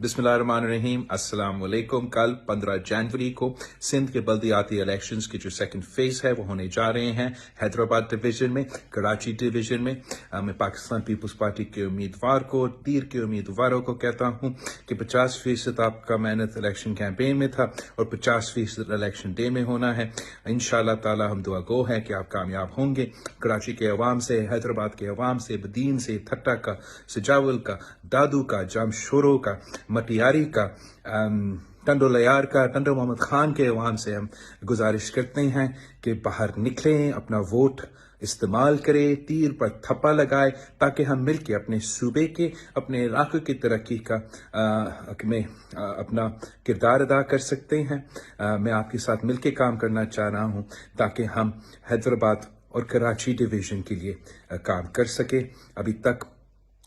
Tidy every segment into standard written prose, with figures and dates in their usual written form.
बिस्मिल्लाहिर्रहमानिर्रहीम, अस्सलाम वालेकुम। कल 15 जनवरी को सिंध के बल्दियाती इलेक्शंस की जो सेकंड फेज है वो होने जा रहे हैं हैदराबाद डिवीजन में, कराची डिवीजन में। मैं पाकिस्तान पीपल्स पार्टी के उम्मीदवार को, तीर के उम्मीदवारों को कहता हूं कि 50% आपका मेहनत इलेक्शन कैंपेन में था और 50% इलेक्शन डे में होना है। इंशाअल्लाह ताला हम दुआ गो है कि आप कामयाब होंगे। कराची के अवाम से, हैदराबाद के अवाम से, बदीन से, थट्टा का, सजावल का, दादू का, जामशोरो का, मटियारी का, टंडो लयार का, टंडो मोहम्मद खान के अवाम से हम गुजारिश करते हैं कि बाहर निकलें, अपना वोट इस्तेमाल करें, तीर पर थप्पा लगाए, ताकि हम मिलकर अपने सूबे के, अपने इलाके की तरक्की का में अपना किरदार अदा कर सकते हैं। मैं आपके साथ मिलकर काम करना चाह रहा हूं ताकि हम हैदराबाद और कराची डिवीजन के लिए काम कर सके। अभी तक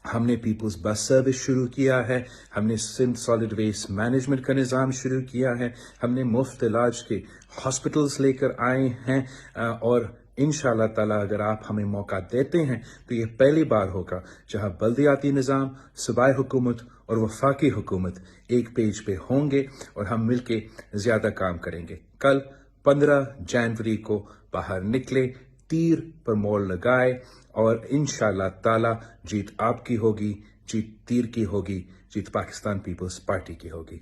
हमने पीपल्स बस सर्विस शुरू किया है, हमने सिंध सॉलिड वेस्ट मैनेजमेंट का निज़ाम शुरू किया है, हमने मुफ्त इलाज के हॉस्पिटल्स लेकर आए हैं और इंशाअल्लाह ताला अगर आप हमें मौका देते हैं तो ये पहली बार होगा जहां बल्दियाती निज़ाम, सूबाई हुकूमत और वफाकी हुकूमत एक पेज पे होंगे और हम मिलके ज़्यादा काम करेंगे। कल 15 जनवरी को बाहर निकले, तीर पर मोड़ लगाए और इंशाअल्लाह ताला जीत आपकी होगी, जीत तीर की होगी, जीत पाकिस्तान पीपल्स पार्टी की होगी।